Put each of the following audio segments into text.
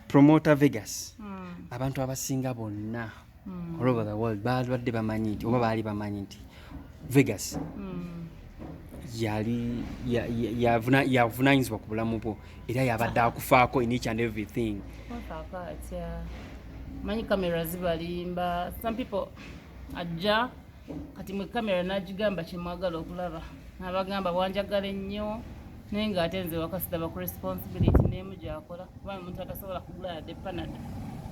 Promoter Vegas. Abantu abasinga bonna all over the world balwadde bamanyi nti oba baali bamanyi nti Vegas yali yavunaanyizibwa ku bulamu bwo era yabadde akufaako in each and everything. Manyi kamera zibalimba. Some people ajja kati mwe kamera n'agigamba kyemwagala okulaba n'abagamba bwanjagala ennyo naye ng'ate nze wakasitaba ku responsibility n'emu gyakola kubanga omuntu atasobola kugula yadde panado.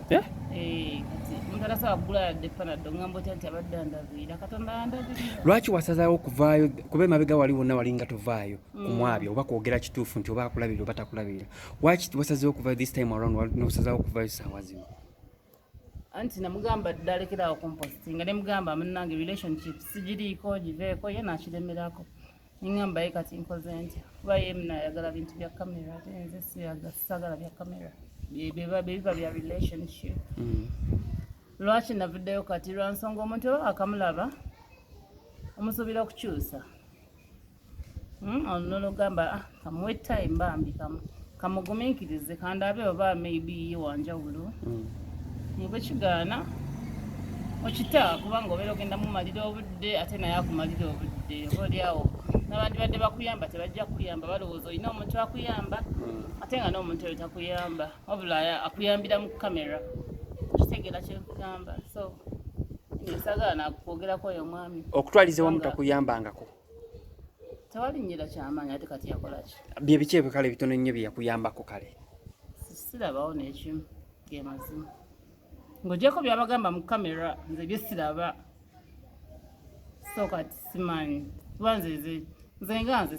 Kati omuntu atasobola kugula yadde panado ngamba otya nti abadde andabirira Katonda andabirira. Lwaki wasazaawo okuvaayo kuba emabega wali wonna walinga tovaayo ku mwabyo oba kwogera kituufu nti oba akulabirira oba takulabirira? Lwaki wasazeewo okuvaayo this time around n'osazaawo okuvaayo ssaawa zino? Anti namugamba ddalekerawo kumpositinga nemugamba munnange relationship sigiriiko giveeko ye nakiremerako ningamba ye kati nkoze ntya kuba ye munayagala bintu bya kamera ate nze sagala bya kamera biba bya relationship. Lwaki navuddeyo kati lwa nsonga omuntu oba akamulaba omusuubira okukyusa olwogamba kamuwe time bambi kamugumiikirize kandabe oba maybe ye wanjawulo bwe kigaana okita kubanga obeera ogenda mumalira obudde ate naye akumalira obudde obaoliawo n'abandi badde bakuyamba tebajja kuyamba balowooza olina omuntu akuyamba ate nga n'omuntu oyo takuyamba wabula akuyambira mu kamera okitegeera kyekugamba so nesagala nakwogerako oyo omwami okutwaliza wamu takuyambangako tewalinyira kyamaanyi ate kati yakolaki bye biki ebyo kale bitono nnyo bye yakuyambako kale sirabawo n'ekimu ge mazima ng'ogyeko byabagamba mu kamera nze byesiraba so kati simanyi kuba nze nga nze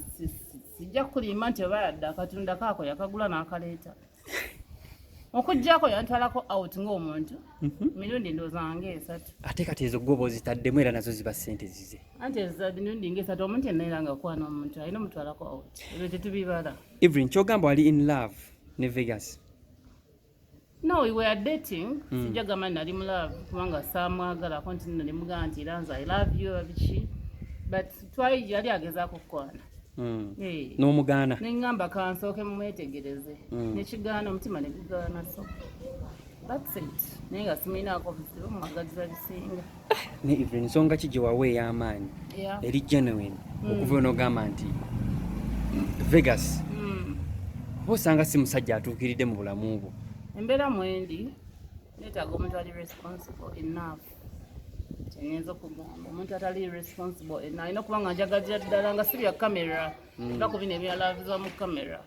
sijja kulimba nti oba yadde akatunda kaako yakagula n'akaleeta okuggyako yantwalako out ng'omuntu mirundi ndowooza ng'esatu ate kati ezo gwoba ozitaddemu era nazo ziba ssente zize anti ezo mirundi ng'esatu omuntu yenna era ng'akwana omuntu alina omutwalako out ebyo tetubibala. Evelyn kyogamba wali in love ne Vegas? No, we were dating. Sijja gamba nali mu love kubanga saamwagala ko nti nno nemugamba nti era nze I love you abiki but twali yali agezaako okukwana. N'omugaana neŋŋamba kansooke mumwetegereze nekigaana omutima ne gugaana so that's it naye nga siminaako bizibu mumwagaliza bisinga. Ne Evelyn nsonga ki gye wawa ey'amaanyi eri genuine okuva n'ogamba nti Vegas oba osanga si musajja atuukiridde mu bulamu bwo? Embeera mwendi neetaaga omuntu ali responsible enough kyenyinza okugamba omuntu atali responsible enough alina okuba nga njagalira ddala nga si bya kamera nga ku bino ebyalaviza mu kamera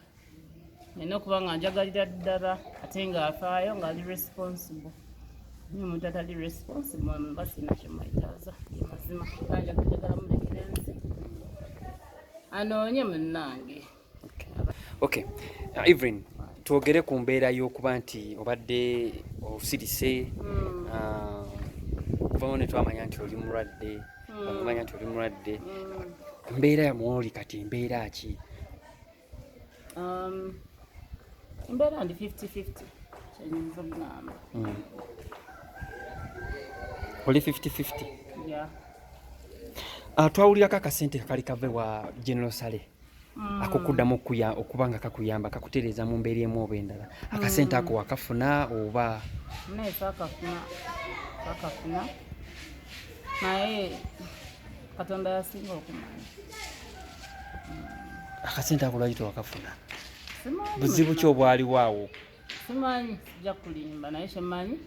alina okuba nga njagalira ddala ate ng'afaayo ng'ali responsible. Naye omuntu atali responsible mba sina kyemwetaaza ge mazima anjagalira mulekera ensi anoonye munnange. Okay. Evelyn, twogere ku mbeera y'okuba nti obadde osirise kuvamu ne twamanya nti oli mulwadde bamanya nti oli mulwadde embeera yamwoli kati embeera ki? Embeera ndi 50-50 kyenyinza okugamba. Oli 50-50? Twawulirako akasente kali kave wa General Sale akukuddamu okuba nga kakuyamba kakutereeza mu mbeera emu oba endala akasente ako wakafuna oba? Naye kakafuna naye Katonda yasinga okumanya. Akasente ako lwaki tewakafuna? Buzibu ki obwaliwo awo? Simanyi, sijja kulimba naye kyemmanyi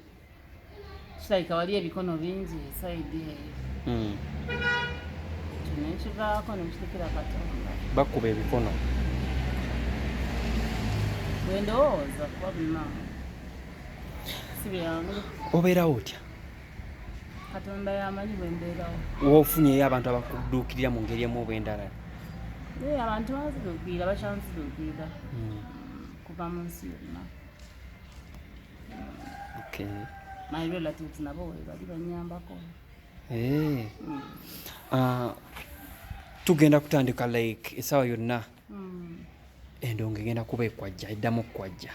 kirabika wali ebikono bingi esaidi eyo nekivaako nekitikira Katonda bakuba ebikono bwe ndowooza kuba bonna si byangu. Obeerawo otya? Katonda yamanyi bwe mbeerawo. Woofunyeyo abantu abakudduukirira mu ngeri emu oba endala? Abantu banziduukirira bakyanziduukirira kuva mu nsi yonna. My relatives nabo we bali bannyambako. Tugenda kutandika like essaawa yonna endongo egenda kuba ekwajja eddamu okukwajja.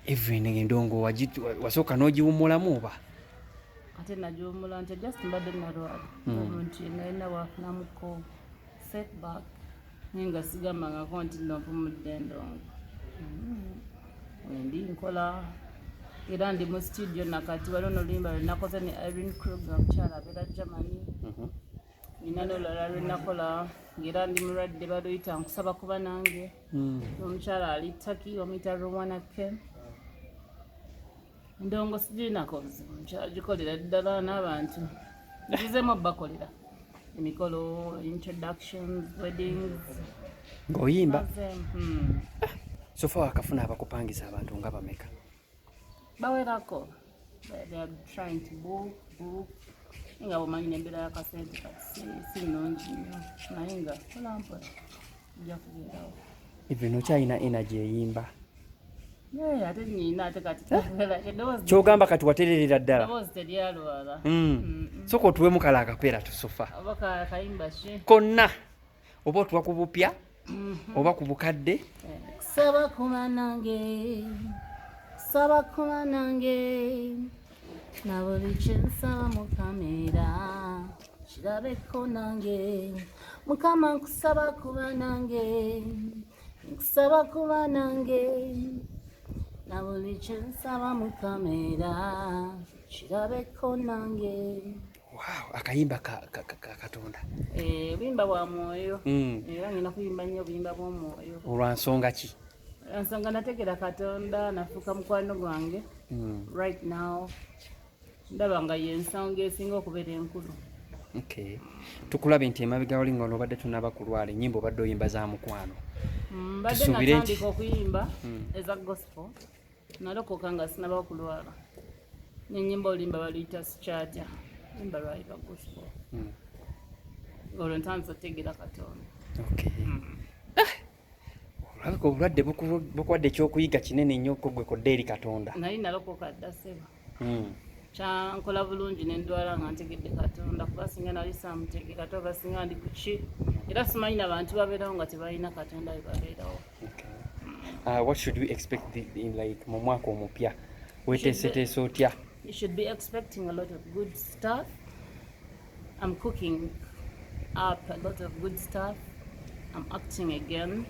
Evelyn endongo wasooka n'ogiwummulamu oba? Ate nagiwummula nti just mbadde nalwala omuntu yenna yenna waafunamuko setback naye nga sigambangako nti nopumudde endongo. band nkola era ndi mu studio nakati waliwo n'oluyimba lwe nakoze ne Evelyn Lagu mukyala abeera Germany. Nina n'olulala lwe nakola ng'era ndi mulwadde baluyita nkusaba kuba nange. Omukyala ali Turkey bamuyita Kuwona ndongo sijinako buzibu nkyagikolera ddala n'abantu nzizemu bakolera emikolo, introductions, weddings. Ng'oyimba sofa wakafuna abakupangisa abantu nga bameka? Bawerako. They are trying to book. Nga bumanyi n'embeera y'akasente kati si nnungi nnyo naye nga polampola ojja kubeerawo. Even okyalina energy eyimba? Ate nnyina ate kati kyogamba kati watererera ddala? eddoboozi teryalwala. Soka otuwemu kala akapeera tusofa oba kayimba ki konna, oba otuwa ku bupya oba ku bukadde. kusaba kuba nange, kusaba kuba nange, na buli kye nsaba mu kamera kirabeko nange. Mukama nkusaba kuba nange, nkusaba kuba nange, na buli kye nsaba mu kamera kirabeko nange. Wow, akayimba ka Katonda. Obuyimba bwa mwoyo era ngenda kuyimba nnyo obuyimba bw'omwoyo. Olwa nsonga ki? Ensonga nategera Katonda nafuuka mukwano gwange. Right now ndaba nga y'ensonga esinga okubeera enkulu. Okay. Tukulabe nti emabega wali nga obadde tunaba kulwala ennyimba obadde oyimba za mukwano. Mbadde natandika okuyimba eza gospel nalokoka nga sinaba kulwala. N'ennyimba olimba baluyita sikyatya. Yimba lwayiba gospel. Olwo ntandise otegeera Katonda. Okay. Olabika obulwadde bukuwadde ekyokuyiga kinene nnyo gwe kodde eri Katonda. Naye nalokoka dda ssebo. Kyankola bulungi ne ndwala nga ntegedde Katonda kuba singa nali saamutegeera ate oba singa ndi ku ki era simanyi n'abantu babeerawo nga tebalina Katonda we babeerawo. What should we expect like mu mwaka omupya? Weeteeseteese otya? You should be expecting a lot of good stuff. I'm cooking up a lot of good stuff. I'm acting again.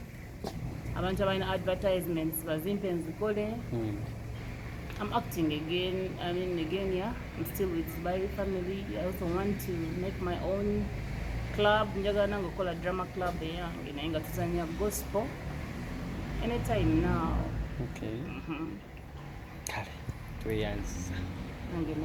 Abantu abalina advertisements bazimpe nzikole. I'm acting again. Yeah. I'm still with my family. I also want to make my own club. Njagala nange okukola drama club eyange naye nga tuzannya gospel anytime now. Okay. Kale tweyanziza. Nange